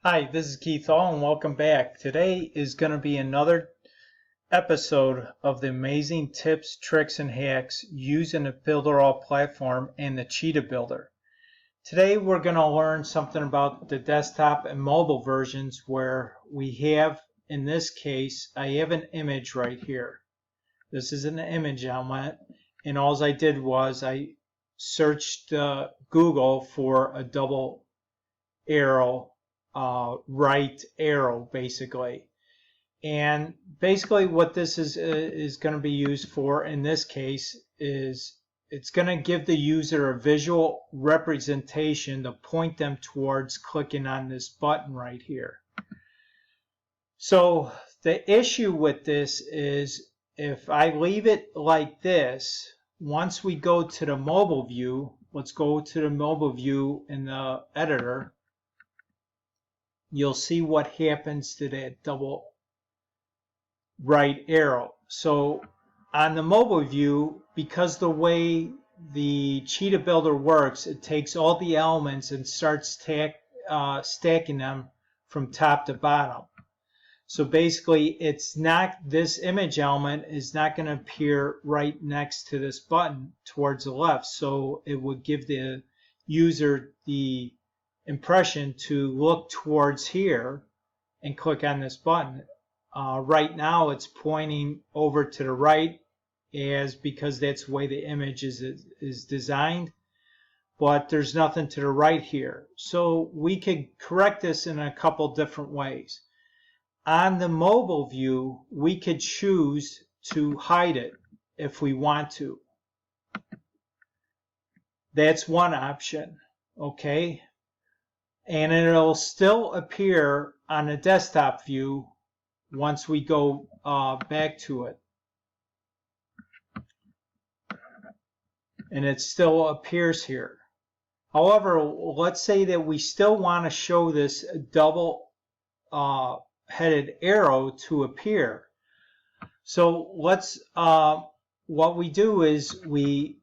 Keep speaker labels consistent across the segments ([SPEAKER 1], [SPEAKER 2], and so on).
[SPEAKER 1] Hi, this is Keith Hall and welcome back. Today is going to be another episode of the amazing tips, tricks, and hacks using the Builderall Platform and the Cheetah Builder. Today we're going to learn something about the desktop and mobile versions where we have, in this case, I have an image right here. This is an image element, and all I did was I searched Google for a double arrow, right arrow basically. And basically what this is going to be used for in this case is it's going to give the user a visual representation to point them towards clicking on this button right here. So the issue with this is if I leave it like this, once we go to the mobile view, let's go to the mobile view in the editor, you'll see what happens to that double right arrow. So on the mobile view, because the way the Cheetah Builder works, it takes all the elements and starts stacking them from top to bottom. So basically, it's not, this image element is not going to appear right next to this button towards the left. So it would give the user the impression to look towards here and click on this button. Right now it's pointing over to the right because that's the way the image is designed, but there's nothing to the right here. So we could correct this in a couple different ways. On the mobile view, we could choose to hide it if we want to. That's one option, okay? And it'll still appear on the desktop view once we go back to it. And it still appears here. However, let's say that we still want to show this double headed arrow to appear. So let's, what we do is we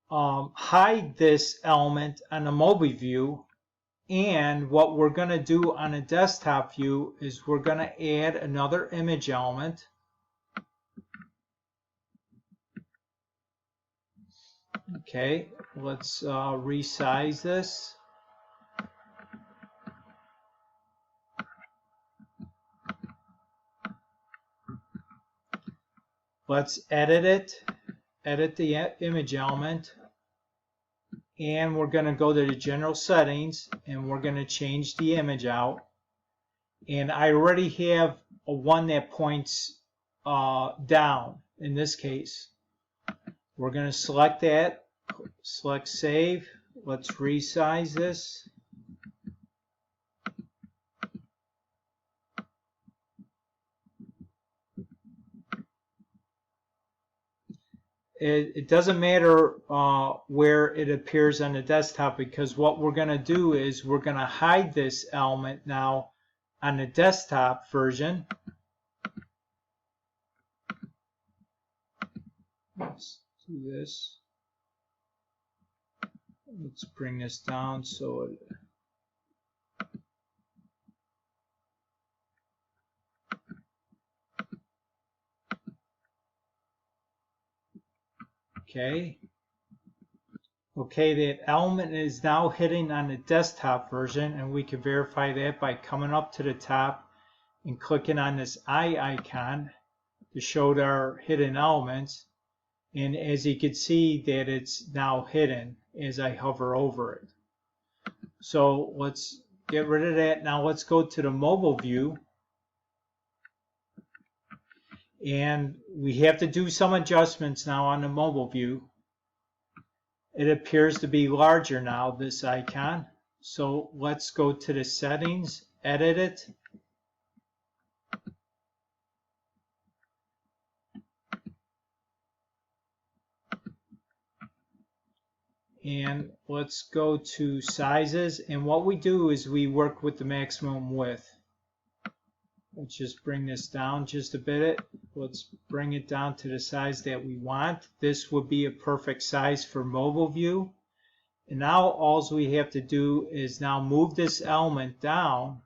[SPEAKER 1] hide this element on the mobile view. And what we're going to do on a desktop view is we're going to add another image element. Okay, let's resize this. Let's edit it, edit the image element. And we're going to go to the general settings and we're going to change the image out. And I already have a one that points down in this case. We're going to select that, select save. Let's resize this. It doesn't matter where it appears on the desktop, because what we're going to do is we're going to hide this element now on the desktop version. Let's do this. Let's bring this down so it okay. Okay, that element is now hidden on the desktop version, and we can verify that by coming up to the top and clicking on this eye icon to show our hidden elements. And as you can see that it's now hidden as I hover over it. So let's get rid of that. Now let's go to the mobile view. And we have to do some adjustments now on the mobile view. It appears to be larger now, this icon. So let's go to the settings, edit it. And let's go to sizes. And what we do is we work with the maximum width. Let's just bring this down just a bit. Let's bring it down to the size that we want. This would be a perfect size for mobile view. And now all we have to do is now move this element down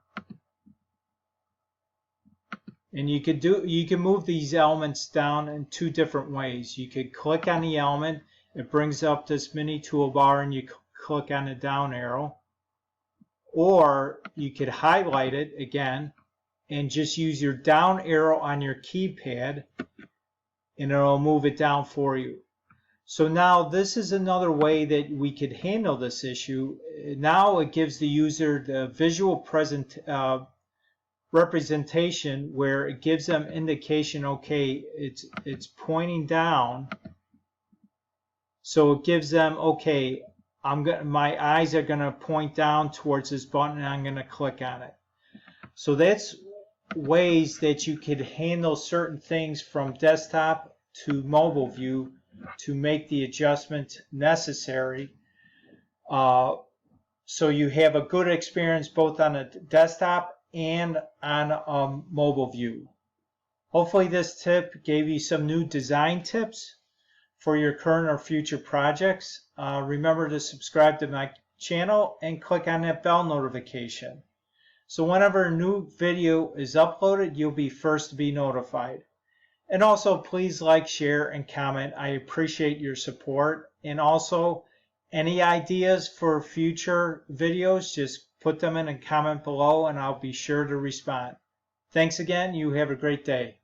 [SPEAKER 1] And you can move these elements down in two different ways. You could click on the element, it brings up this mini toolbar, and you click on the down arrow. Or you could highlight it again and just use your down arrow on your keypad, and it'll move it down for you. So now this is another way that we could handle this issue. Now it gives the user the visual representation where it gives them indication, okay, it's pointing down. So it gives them, okay, my eyes are going to point down towards this button and I'm going to click on it. So that's ways that you could handle certain things from desktop to mobile view to make the adjustment necessary. So you have a good experience both on a desktop and on a mobile view. Hopefully this tip gave you some new design tips for your current or future projects. Remember to subscribe to my channel and click on that bell notification. So whenever a new video is uploaded, you'll be first to be notified. And also please like, share, and comment. I appreciate your support. And also any ideas for future videos, just put them in a comment below and I'll be sure to respond. Thanks again. You have a great day.